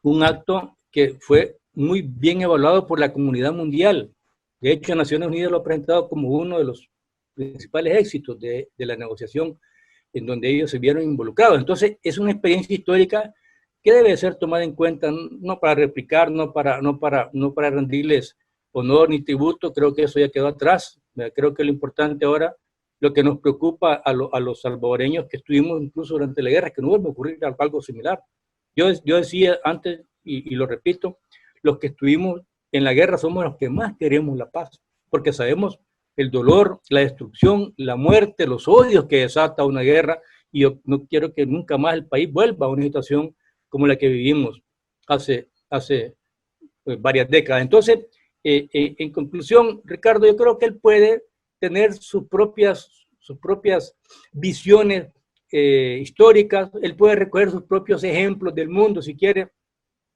un acto que fue muy bien evaluado por la comunidad mundial. De hecho, Naciones Unidas lo ha presentado como uno de los principales éxitos de la negociación en donde ellos se vieron involucrados. Entonces, es una experiencia histórica que debe ser tomada en cuenta, no para replicar, no para rendirles honor ni tributo. Creo que eso ya quedó atrás. Creo que lo importante ahora, lo que nos preocupa a los salvadoreños que estuvimos incluso durante la guerra, es que no vuelva a ocurrir algo similar. Yo decía antes, y lo repito, los que estuvimos en la guerra somos los que más queremos la paz, porque sabemos el dolor, la destrucción, la muerte, los odios que desata una guerra, y yo no quiero que nunca más el país vuelva a una situación como la que vivimos hace varias décadas. Entonces, en conclusión, Ricardo, yo creo que él puede tener sus propias visiones históricas, él puede recoger sus propios ejemplos del mundo, si quiere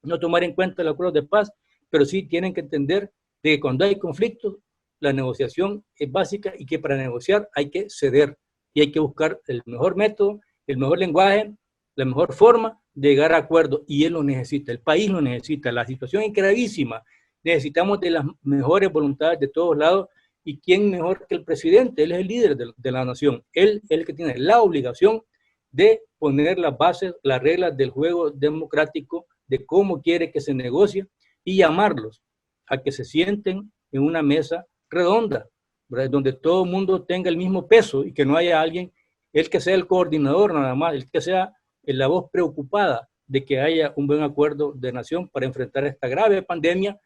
no tomar en cuenta el acuerdo de paz, pero sí tienen que entender de que cuando hay conflictos, la negociación es básica y que para negociar hay que ceder y hay que buscar el mejor método, el mejor lenguaje, la mejor forma de llegar a acuerdos, y él lo necesita, el país lo necesita, la situación es gravísima, necesitamos de las mejores voluntades de todos lados, y quién mejor que el presidente, él es el líder de la nación, él es el que tiene la obligación de poner las bases, las reglas del juego democrático, de cómo quiere que se negocie, y llamarlos a que se sienten en una mesa redonda, ¿verdad? Donde todo el mundo tenga el mismo peso y que no haya alguien, el que sea el coordinador nada más, el que sea la voz preocupada de que haya un buen acuerdo de nación para enfrentar esta grave pandemia,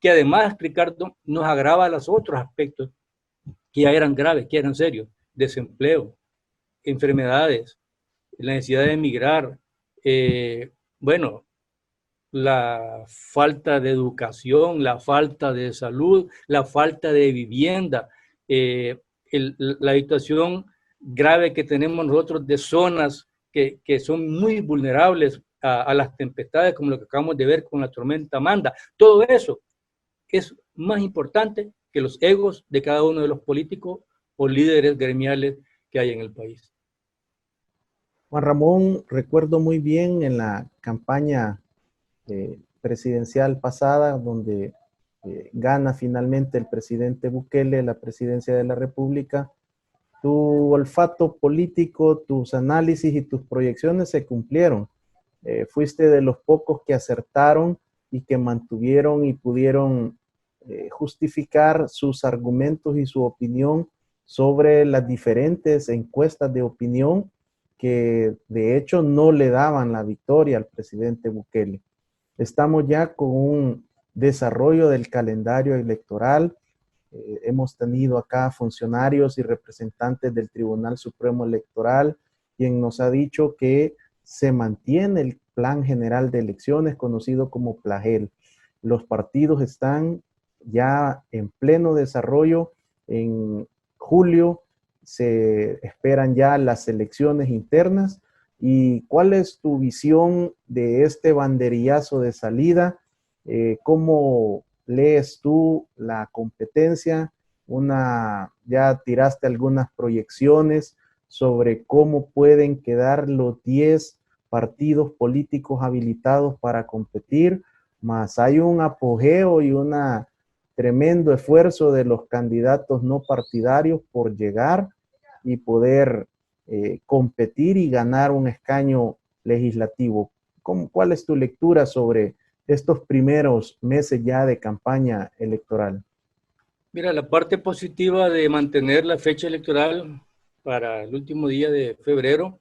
que además, Ricardo, nos agrava los otros aspectos que ya eran graves, que eran serios: desempleo, enfermedades, la necesidad de emigrar, bueno, la falta de educación, la falta de salud, la falta de vivienda, la situación grave que tenemos nosotros de zonas que son muy vulnerables a las tempestades, como lo que acabamos de ver con la tormenta Amanda. Todo eso es más importante que los egos de cada uno de los políticos o líderes gremiales que hay en el país. Juan Ramón, recuerdo muy bien en la campaña presidencial pasada, donde gana finalmente el presidente Bukele la presidencia de la República, tu olfato político, tus análisis y tus proyecciones se cumplieron. Fuiste de los pocos que acertaron y que mantuvieron y pudieron justificar sus argumentos y su opinión sobre las diferentes encuestas de opinión que de hecho no le daban la victoria al presidente Bukele. Estamos ya con un desarrollo del calendario electoral. Hemos tenido acá funcionarios y representantes del Tribunal Supremo Electoral, quien nos ha dicho que se mantiene el Plan General de Elecciones, conocido como PLAGEL. Los partidos están ya en pleno desarrollo. En julio se esperan ya las elecciones internas. ¿Y cuál es tu visión de este banderillazo de salida? ¿Cómo lees tú la competencia? Ya tiraste algunas proyecciones sobre cómo pueden quedar los 10 partidos políticos habilitados para competir, más hay un apogeo y un tremendo esfuerzo de los candidatos no partidarios por llegar y poder competir y ganar un escaño legislativo. ¿Cuál es tu lectura sobre estos primeros meses ya de campaña electoral? Mira, la parte positiva de mantener la fecha electoral para el último día de febrero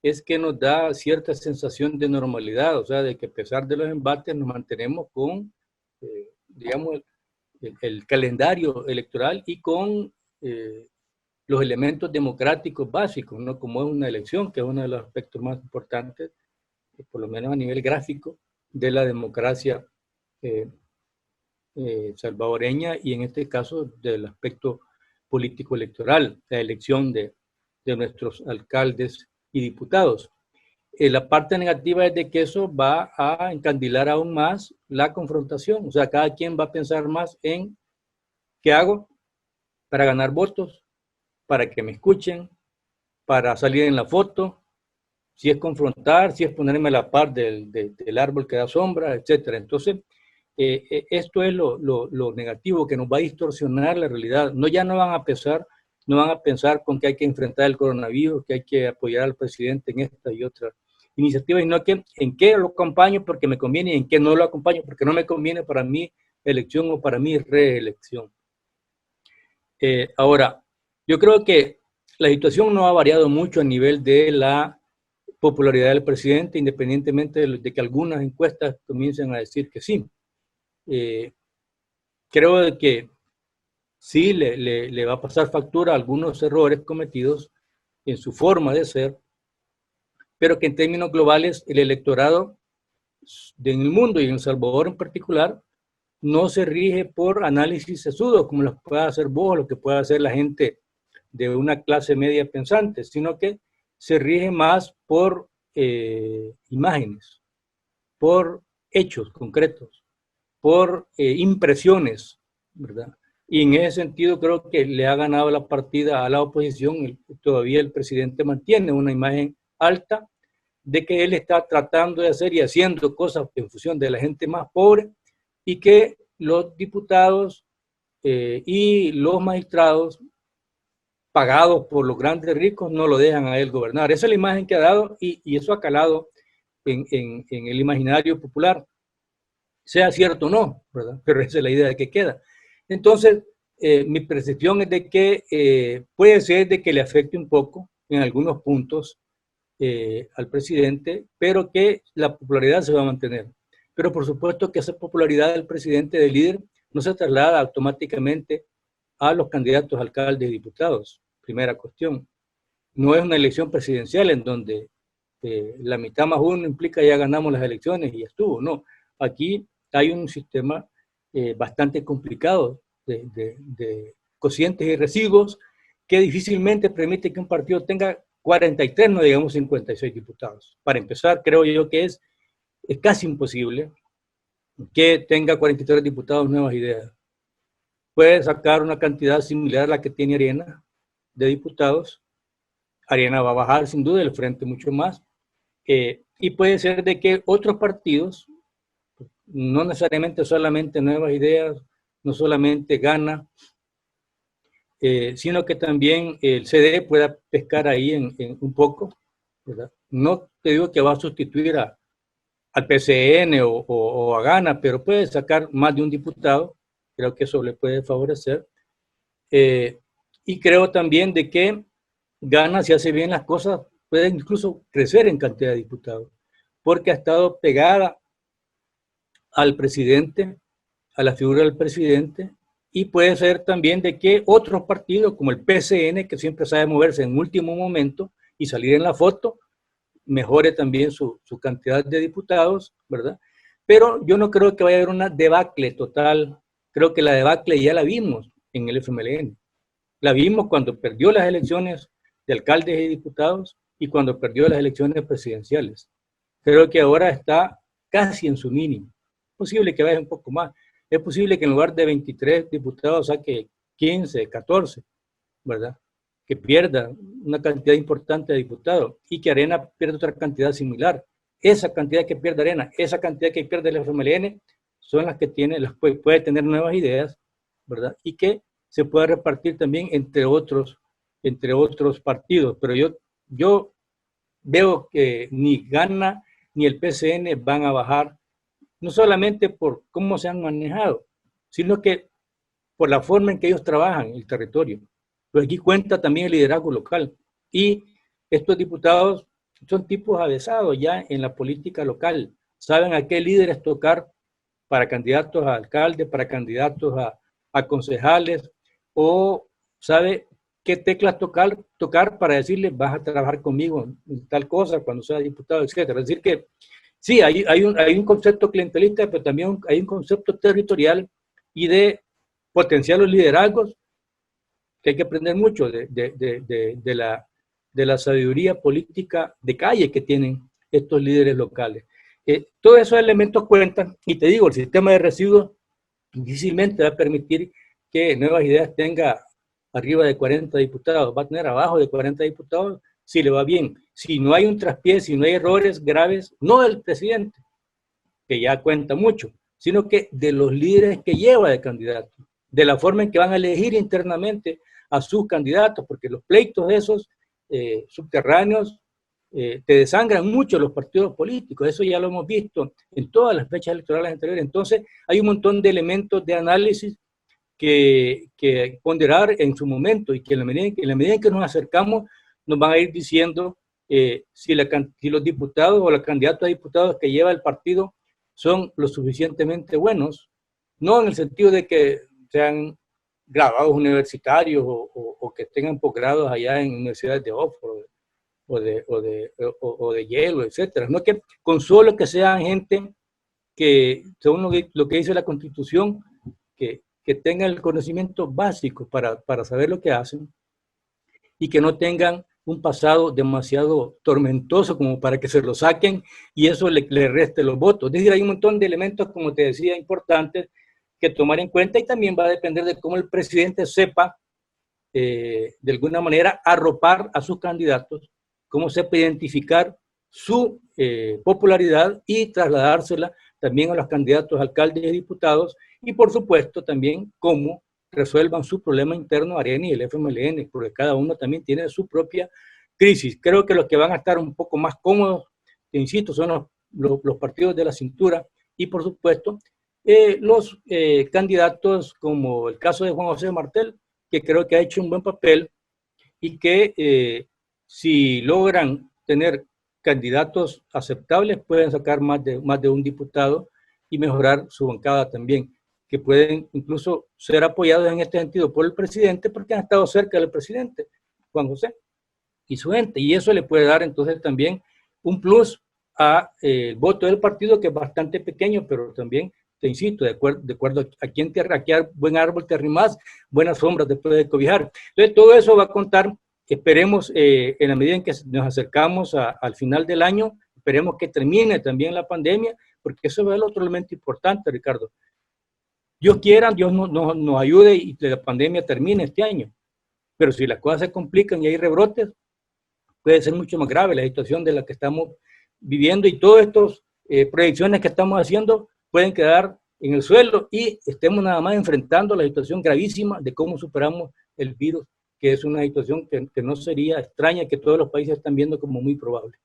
es que nos da cierta sensación de normalidad, o sea, de que a pesar de los embates nos mantenemos con, digamos, el calendario electoral y con los elementos democráticos básicos, ¿no? Como es una elección, que es uno de los aspectos más importantes, por lo menos a nivel gráfico, de la democracia salvadoreña, y en este caso del aspecto político electoral, la elección de nuestros alcaldes y diputados. La parte negativa es de que eso va a encandilar aún más la confrontación, o sea, cada quien va a pensar más en qué hago para ganar votos, para que me escuchen, para salir en la foto, si es confrontar, si es ponerme a la par del árbol que da sombra, etcétera. Entonces, esto es lo negativo, que nos va a distorsionar la realidad. Ya no van a pensar con que hay que enfrentar el coronavirus, que hay que apoyar al presidente en esta y otras iniciativas, sino que en qué lo acompaño porque me conviene y en qué no lo acompaño porque no me conviene para mi elección o para mi reelección. Ahora, yo creo que la situación no ha variado mucho a nivel de la popularidad del presidente, independientemente de que algunas encuestas comiencen a decir que sí. creo de que sí le va a pasar factura a algunos errores cometidos en su forma de ser, pero que en términos globales el electorado en el mundo y en El Salvador en particular no se rige por análisis sesudos como los puede hacer vos, lo que puede hacer la gente de una clase media pensante, sino que se rige más por imágenes, por hechos concretos, por impresiones, ¿verdad? Y en ese sentido creo que le ha ganado la partida a la oposición. Todavía el presidente mantiene una imagen alta de que él está tratando de hacer y haciendo cosas en función de la gente más pobre y que los diputados y los magistrados pagados por los grandes ricos no lo dejan a él gobernar. Esa es la imagen que ha dado y eso ha calado en el imaginario popular, sea cierto o no, ¿verdad? Pero esa es la idea de que queda. Entonces, mi percepción es de que puede ser de que le afecte un poco en algunos puntos al presidente, pero que la popularidad se va a mantener. Pero por supuesto que esa popularidad del presidente, del líder, no se traslada automáticamente a los candidatos a alcaldes y diputados. Primera cuestión. No es una elección presidencial en donde la mitad más uno implica ya ganamos las elecciones y ya estuvo. No, aquí hay un sistema bastante complicado de cocientes y residuos que difícilmente permite que un partido tenga 43, no digamos 56 diputados. Para empezar, creo yo que es casi imposible que tenga 43 diputados nuevas ideas. Puede sacar una cantidad similar a la que tiene Arena de diputados. Arena va a bajar sin duda el frente mucho más. Y puede ser de que otros partidos, no necesariamente solamente nuevas ideas, no solamente Gana, sino que también el CD pueda pescar ahí en un poco, ¿verdad? No te digo que va a sustituir al PCN o a Gana, pero puede sacar más de un diputado, creo que eso le puede favorecer. Y creo también de que Gana, si hace bien las cosas, puede incluso crecer en cantidad de diputados, porque ha estado pegada al presidente, a la figura del presidente, y puede ser también de que otros partidos, como el PCN, que siempre sabe moverse en último momento y salir en la foto, mejore también su cantidad de diputados, ¿verdad? Pero yo no creo que vaya a haber una debacle total. Creo que la debacle ya la vimos en el FMLN. La vimos cuando perdió las elecciones de alcaldes y diputados y cuando perdió las elecciones presidenciales. Creo que ahora está casi en su mínimo. Es posible que vaya un poco más. Es posible que en lugar de 23 diputados saque 15, 14, ¿verdad? Que pierda una cantidad importante de diputados y que Arena pierda otra cantidad similar. Esa cantidad que pierde Arena, esa cantidad que pierde el FMLN, son las que tiene, puede tener nuevas ideas, ¿verdad? Y que se pueda repartir también entre otros partidos. Pero yo veo que ni Gana ni el PCN van a bajar, no solamente por cómo se han manejado, sino que por la forma en que ellos trabajan en el territorio. Pero aquí cuenta también el liderazgo local. Y estos diputados son tipos avesados ya en la política local. Saben a qué líderes tocar para candidatos a alcaldes, para candidatos a concejales, o sabe qué teclas tocar para decirles vas a trabajar conmigo en tal cosa cuando sea diputado, etc. Es decir que sí, hay un concepto clientelista, pero también hay un concepto territorial y de potenciar los liderazgos, que hay que aprender mucho de la sabiduría política de calle que tienen estos líderes locales. Todos esos elementos cuentan, y te digo, el sistema de residuos difícilmente va a permitir que Nuevas Ideas tenga arriba de 40 diputados, va a tener abajo de 40 diputados si le va bien. Si no hay un traspié, si no hay errores graves, no del presidente, que ya cuenta mucho, sino que de los líderes que lleva de candidato, de la forma en que van a elegir internamente a sus candidatos, porque los pleitos esos subterráneos te desangran mucho los partidos políticos, eso ya lo hemos visto en todas las fechas electorales anteriores. Entonces hay un montón de elementos de análisis que ponderar en su momento y que en la medida en que nos acercamos nos van a ir diciendo si los diputados o los candidatos a diputados que lleva el partido son lo suficientemente buenos, no en el sentido de que sean graduados universitarios o que tengan posgrados allá en universidades de Oxford o de Yale, etcétera, no que con solo que sean gente que, según lo que dice la Constitución, que tengan el conocimiento básico para saber lo que hacen y que no tengan un pasado demasiado tormentoso como para que se lo saquen y eso le reste los votos. Es decir, hay un montón de elementos, como te decía, importantes que tomar en cuenta y también va a depender de cómo el presidente sepa, de alguna manera, arropar a sus candidatos, cómo sepa identificar su popularidad y trasladársela también a los candidatos alcaldes y diputados y, por supuesto, también cómo resuelvan su problema interno Arena y el FMLN, porque cada uno también tiene su propia crisis. Creo que los que van a estar un poco más cómodos, te insisto, son los partidos de la cintura y, por supuesto, los candidatos como el caso de Juan José Martel, que creo que ha hecho un buen papel y que si logran tener candidatos aceptables pueden sacar más de un diputado y mejorar su bancada también, que pueden incluso ser apoyados en este sentido por el presidente porque han estado cerca del presidente, Juan José, y su gente, y eso le puede dar entonces también un plus a el voto del partido, que es bastante pequeño, pero también, te insisto, de acuerdo a quién te arraquear, buen árbol te arrimas, buenas sombras te puede cobijar. Entonces, todo eso va a contar, esperemos, en la medida en que nos acercamos al final del año, esperemos que termine también la pandemia, porque eso es el otro elemento importante, Ricardo. Dios quiera, Dios nos ayude y que la pandemia termine este año. Pero si las cosas se complican y hay rebrotes, puede ser mucho más grave la situación de la que estamos viviendo y todas estas proyecciones que estamos haciendo pueden quedar en el suelo y estemos nada más enfrentando la situación gravísima de cómo superamos el virus, que es una situación que no sería extraña, que todos los países están viendo como muy probable.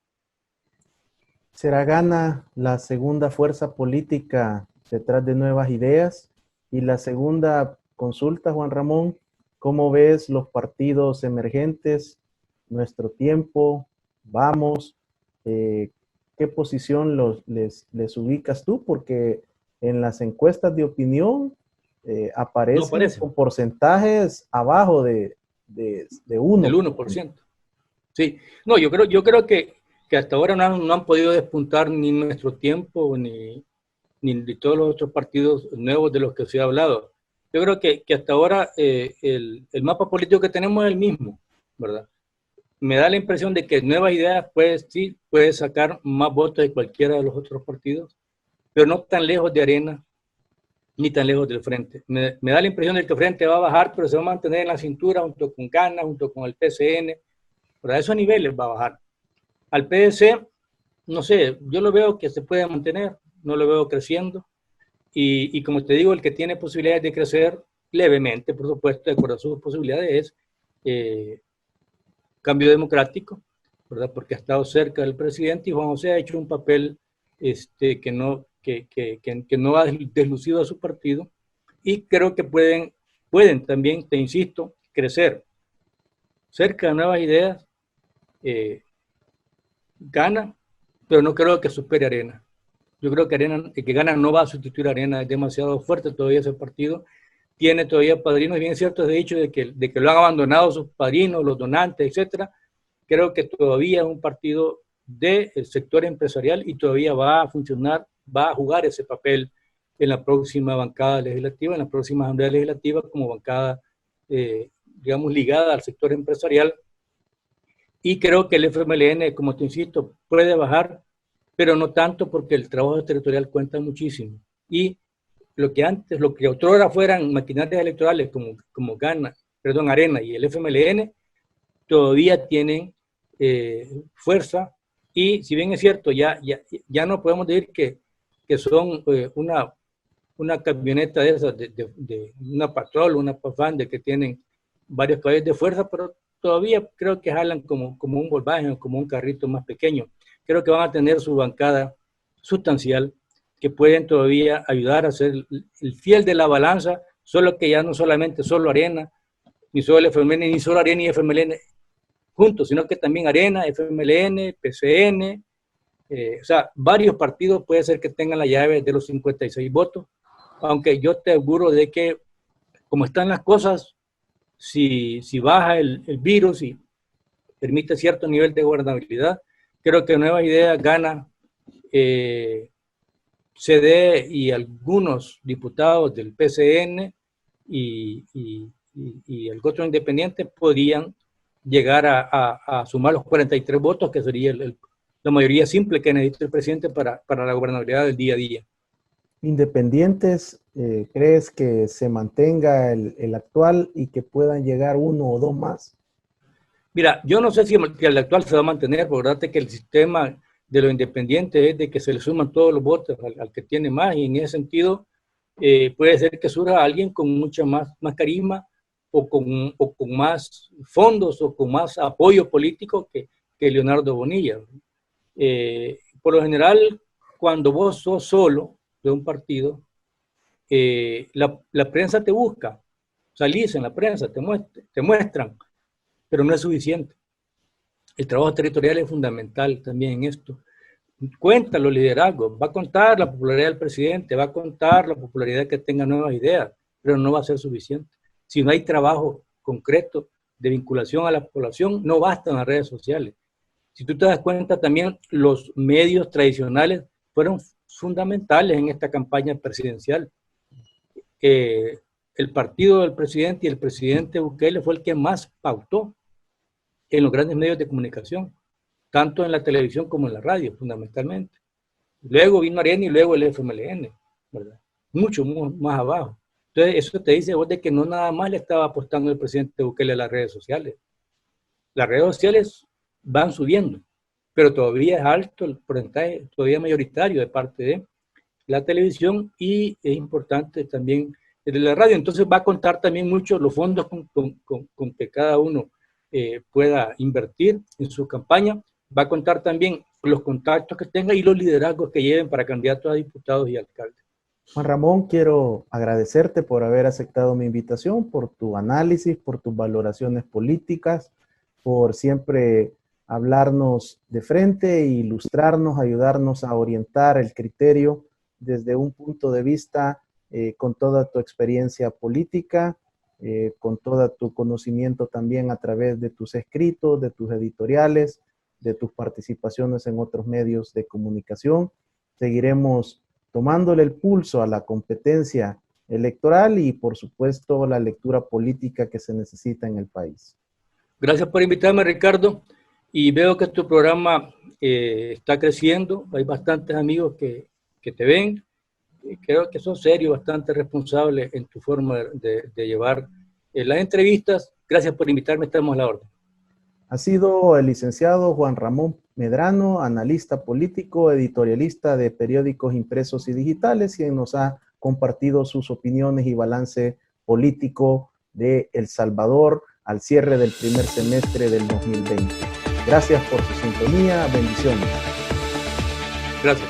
¿Será Gana la segunda fuerza política detrás de Nuevas Ideas? Y la segunda consulta, Juan Ramón, ¿cómo ves los partidos emergentes, Nuestro Tiempo, Vamos? ¿Qué posición les ubicas tú? Porque en las encuestas de opinión aparecen con porcentajes abajo de 1%. Del 1%. Sí, no, yo creo que hasta ahora no han podido despuntar ni Nuestro Tiempo ni de todos los otros partidos nuevos de los que se ha hablado. Yo creo que hasta ahora el mapa político que tenemos es el mismo, ¿verdad? Me da la impresión de que Nuevas Ideas puede sacar más votos de cualquiera de los otros partidos, pero no tan lejos de Arena ni tan lejos del Frente. Me da la impresión de que el Frente va a bajar, pero se va a mantener en la cintura junto con Gana, junto con el PCN. Pero a esos niveles va a bajar. Al PDC, no sé, yo lo veo que se puede mantener, no lo veo creciendo. Y como te digo, el que tiene posibilidades de crecer levemente, por supuesto, de acuerdo a sus posibilidades, es Cambio Democrático, ¿verdad? Porque ha estado cerca del presidente y Juan José ha hecho un papel que no ha deslucido a su partido y creo que pueden también, te insisto, crecer cerca de Nuevas Ideas. Gana, pero no creo que supere Arena. Yo creo que Gana no va a sustituir a Arena, es demasiado fuerte todavía ese partido. Tiene todavía padrinos, bien cierto es de hecho de que lo han abandonado sus padrinos, los donantes, etcétera. Creo que todavía es un partido del sector empresarial y todavía va a funcionar, va a jugar ese papel en la próxima bancada legislativa, en la próxima asamblea legislativa como bancada, digamos, ligada al sector empresarial. Y creo que el FMLN, como te insisto, puede bajar, pero no tanto porque el trabajo territorial cuenta muchísimo. Y lo que otrora fueran maquinarias electorales como Arena y el FMLN, todavía tienen fuerza. Y si bien es cierto, ya no podemos decir que son una camioneta de esas, de una Patrol, una Pafán, de que tienen varios caballos de fuerza, pero todavía creo que jalan como un Volkswagen o como un carrito más pequeño. Creo que van a tener su bancada sustancial, que pueden todavía ayudar a ser el fiel de la balanza, solo que ya no solamente solo Arena, ni solo el FMLN, ni solo Arena y FMLN juntos, sino que también Arena, FMLN, PCN, o sea, varios partidos puede ser que tengan la llave de los 56 votos aunque yo te aseguro de que como están las cosas, si baja el virus y permite cierto nivel de gobernabilidad, creo que Nuevas Ideas gana CD y algunos diputados del PCN y el otro independiente podrían llegar a sumar los 43 votos, que sería la mayoría simple que necesita el presidente para la gobernabilidad del día a día. Independientes, ¿crees que se mantenga el actual y que puedan llegar uno o dos más? Mira, yo no sé si el actual se va a mantener, porque verdad que el sistema de los independientes es de que se le suman todos los votos al que tiene más, y en ese sentido puede ser que surja alguien con mucha más carisma o con más fondos o con más apoyo político que Leonardo Bonilla. Por lo general, cuando vos sos solo de un partido, la prensa te busca, salís en la prensa, te muestran, pero no es suficiente. El trabajo territorial es fundamental también en esto. Cuenta los liderazgos, va a contar la popularidad del presidente, va a contar la popularidad que tenga Nuevas Ideas, pero no va a ser suficiente. Si no hay trabajo concreto de vinculación a la población, no bastan las redes sociales. Si tú te das cuenta, también los medios tradicionales fueron fundamentales en esta campaña presidencial. El partido del presidente y el presidente Bukele fue el que más pautó en los grandes medios de comunicación, tanto en la televisión como en la radio, fundamentalmente. Luego vino Arena y luego el FMLN, ¿verdad? Mucho más abajo. Entonces, eso te dice vos de que no nada más le estaba apostando el presidente Bukele a las redes sociales. Las redes sociales van subiendo, pero todavía es alto el porcentaje, todavía mayoritario de parte de la televisión, y es importante también el de la radio. Entonces va a contar también mucho los fondos con que cada uno pueda invertir en su campaña. Va a contar también los contactos que tenga y los liderazgos que lleven para candidatos a diputados y alcaldes. Juan Ramón, quiero agradecerte por haber aceptado mi invitación, por tu análisis, por tus valoraciones políticas, por siempre hablarnos de frente e ilustrarnos, ayudarnos a orientar el criterio desde un punto de vista con toda tu experiencia política, con todo tu conocimiento también a través de tus escritos, de tus editoriales, de tus participaciones en otros medios de comunicación. Seguiremos tomándole el pulso a la competencia electoral y, por supuesto, la lectura política que se necesita en el país. Gracias por invitarme, Ricardo, y veo que tu programa está creciendo. Hay bastantes amigos que te ven. Creo que sos serio, bastante responsable en tu forma de llevar las entrevistas. Gracias por invitarme, estamos a la orden. Ha sido el licenciado Juan Ramón Medrano, analista político, editorialista de periódicos impresos y digitales, quien nos ha compartido sus opiniones y balance político de El Salvador al cierre del primer semestre del 2020. Gracias por su sintonía, bendiciones. Gracias.